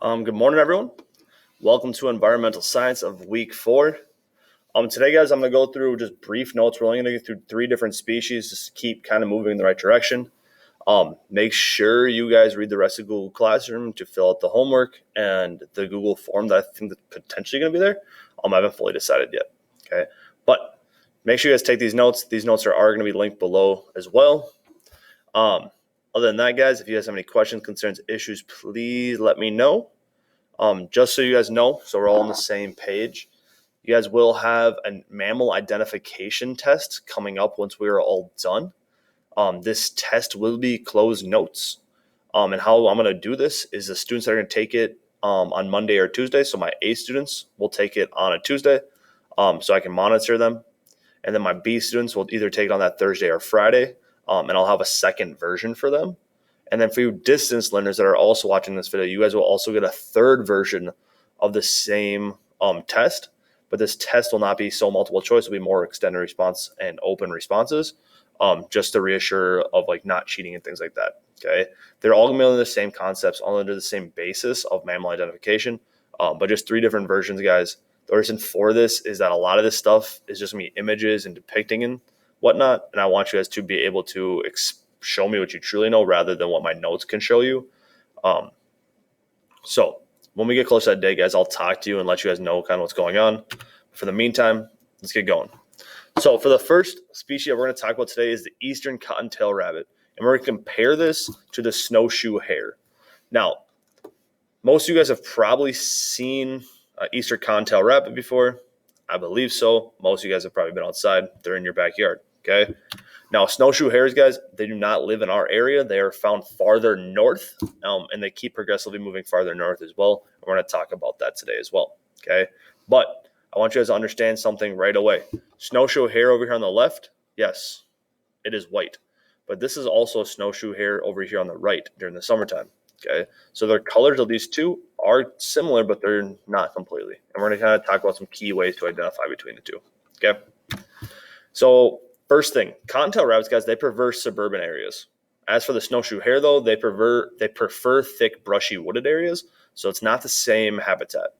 Good morning, everyone. Welcome to Environmental Science of Week 4. Today, guys, I'm going to go through just brief notes. We're only going to get through 3 different species just to keep kind of moving in the right direction. Make sure you guys read the rest of Google Classroom to fill out the homework and the Google form that I think that's potentially going to be there. I haven't fully decided yet. Okay, but make sure you guys take these notes. These notes are going to be linked below as well. Other than that, guys, if you guys have any questions, concerns, issues, please let me know. Just so you guys know, so we're all on the same page, you guys will have a mammal identification test coming up once we are all done. This test will be closed notes. And how I'm going to do this is the students that are going to take it on Monday or Tuesday. So my A students will take it on a Tuesday so I can monitor them. And then my B students will either take it on that Thursday or Friday. And I'll have a second version for them. And then for you distance learners that are also watching this video, you guys will also get a third version of the same test. But this test will not be so multiple choice. It'll be more extended response and open responses, just to reassure of like not cheating and things like that. Okay, they're all going to be under the same concepts, all under the same basis of mammal identification, but just 3 different versions, guys. The reason for this is that a lot of this stuff is just going to be images and depicting and whatnot, and I want you guys to be able to show me what you truly know rather than what my notes can show you. So when we get close to that day, guys, I'll talk to you and let you guys know kind of what's going on. For the meantime, let's get going. So for the first species that we're going to talk about today is the eastern cottontail rabbit. And we're going to compare this to the snowshoe hare. Now, most of you guys have probably seen eastern cottontail rabbit before. I believe so. Most of you guys have probably been outside. They're in your backyard, okay? Now, snowshoe hares, guys, they do not live in our area. They are found farther north, and they keep progressively moving farther north as well. And we're going to talk about that today as well, okay? But I want you guys to understand something right away. Snowshoe hare over here on the left, yes, it is white. But this is also a snowshoe hare over here on the right during the summertime, okay? So the colors of these two are similar, but they're not completely. And we're going to kind of talk about some key ways to identify between the two, okay? So first thing, cottontail rabbits, guys, they prefer suburban areas. As for the snowshoe hare, though, they prefer thick, brushy, wooded areas, so it's not the same habitat.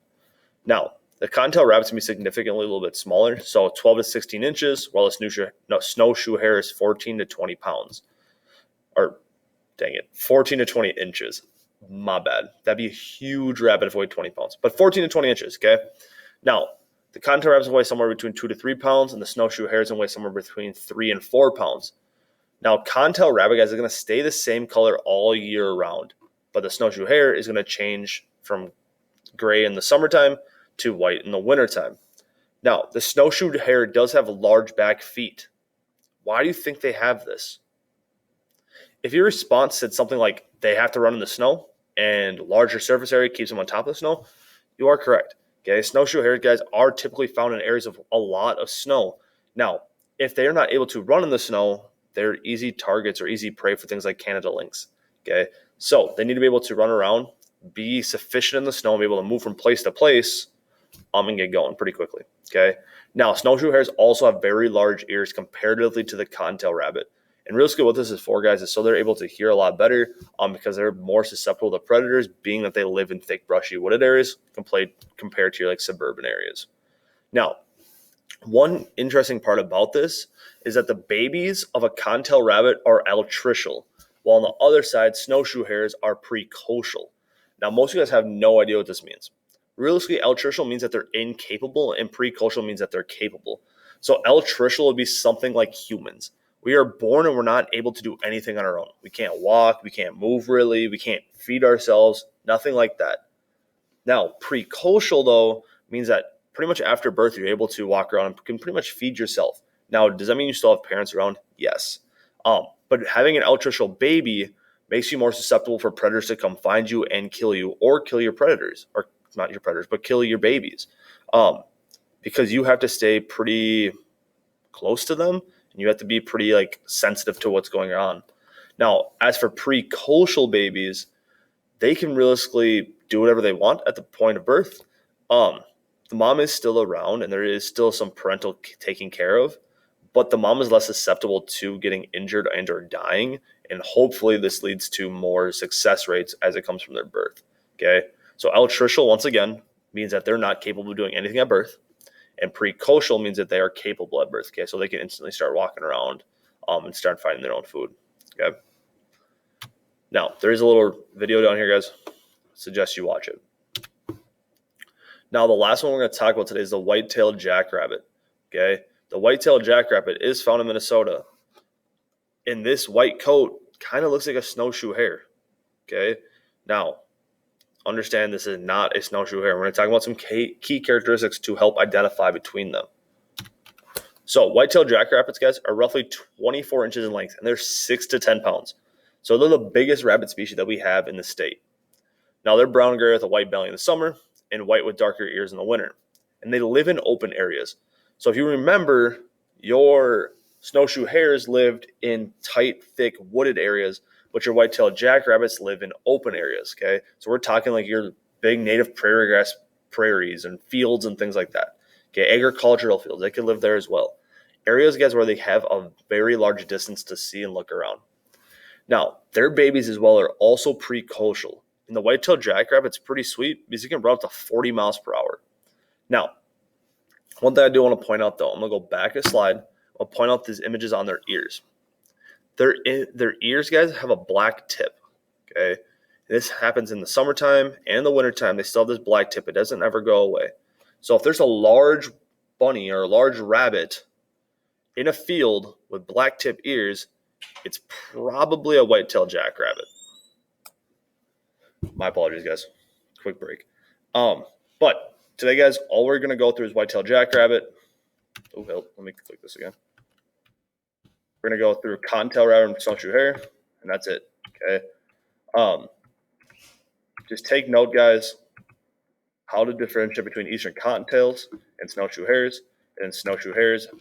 Now, the cottontail rabbit's going to be significantly a little bit smaller, so 12 to 16 inches, while the snowshoe hare is 14 to 20 pounds. Or, dang it, 14 to 20 inches. My bad. That'd be a huge rabbit if it weighed 20 pounds. But 14 to 20 inches, okay? Now, the cottontail rabbits weigh somewhere between 2 to 3 pounds, and the snowshoe hares weigh somewhere between 3 and 4 pounds. Now, cottontail rabbit, guys, are going to stay the same color all year round, but the snowshoe hare is going to change from gray in the summertime to white in the wintertime. Now, the snowshoe hare does have large back feet. Why do you think they have this? If your response said something like they have to run in the snow and larger surface area keeps them on top of the snow, you are correct. Okay, snowshoe hares, guys, are typically found in areas of a lot of snow. Now, if they're not able to run in the snow, they're easy targets or easy prey for things like Canada lynx. Okay, so they need to be able to run around, be sufficient in the snow, and be able to move from place to place, and get going pretty quickly. Okay, now snowshoe hares also have very large ears comparatively to the cottontail rabbit. And real skill what this is for, guys, is so they're able to hear a lot better because they're more susceptible to predators, being that they live in thick, brushy, wooded areas compared to your like suburban areas. Now, one interesting part about this is that the babies of a cottontail rabbit are altricial, while on the other side, snowshoe hares are precocial. Now, most of you guys have no idea what this means. Realistically, altricial means that they're incapable, and precocial means that they're capable. So altricial would be something like humans. We are born and we're not able to do anything on our own. We can't walk, we can't move really, we can't feed ourselves, nothing like that. Now, precocial, though, means that pretty much after birth, you're able to walk around and can pretty much feed yourself. Now, does that mean you still have parents around? Yes. But having an altricial baby makes you more susceptible for predators to come find you and kill you, or kill your predators, or not your predators, but kill your babies. Because you have to stay pretty close to them, and you have to be pretty like sensitive to what's going on. Now, as for precocial babies, they can realistically do whatever they want at the point of birth. The mom is still around, and there is still some parental taking care of, but the mom is less susceptible to getting injured and or dying, and hopefully this leads to more success rates as it comes from their birth. Okay, So altricial, once again, means that they're not capable of doing anything at birth. And precocial means that they are capable at birth. Okay, so they can instantly start walking around and start finding their own food. Okay. Now, there is a little video down here, guys. Suggest you watch it. Now, the last one we're going to talk about today is the white-tailed jackrabbit. Okay, the white-tailed jackrabbit is found in Minnesota. And this white coat kind of looks like a snowshoe hare. Okay, now understand this is not a snowshoe hare. We're going to talk about some key characteristics to help identify between them. So white-tailed jackrabbits, guys, are roughly 24 inches in length, and they're 6 to 10 pounds. So they're the biggest rabbit species that we have in the state. Now, they're brown gray with a white belly in the summer and white with darker ears in the winter. And they live in open areas. So if you remember, your snowshoe hares lived in tight, thick, wooded areas, but your white-tailed jackrabbits live in open areas, okay? So we're talking like your big native prairie grass prairies and fields and things like that. Okay, agricultural fields, they could live there as well. Areas, guys, where they have a very large distance to see and look around. Now, their babies as well are also precocial. And the white-tailed jackrabbit's pretty sweet because you can run up to 40 miles per hour. Now, one thing I do want to point out, though, I'm going to go back a slide. I'll point out these images on their ears. Their ears, guys, have a black tip, okay? This happens in the summertime and the wintertime. They still have this black tip. It doesn't ever go away. So if there's a large bunny or a large rabbit in a field with black tip ears, it's probably a white-tailed jackrabbit. My apologies, guys. Quick break. But today, guys, all we're going to go through is white-tailed jackrabbit. Oh, hell, let me click this again. We're going to go through cottontail rabbit and snowshoe hare, and that's it, okay? Just take note, guys, how to differentiate between eastern cottontails and snowshoe hares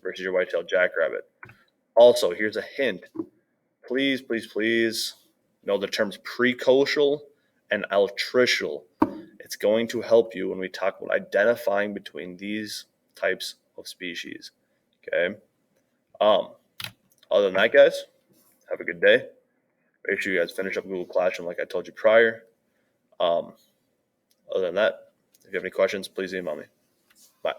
versus your white-tailed jackrabbit. Also, here's a hint. Please, please, please know the terms precocial and altricial. It's going to help you when we talk about identifying between these types of species, okay? Other than that, guys, have a good day. Make sure you guys finish up Google Classroom like I told you prior. Other than that, if you have any questions, please email me. Bye.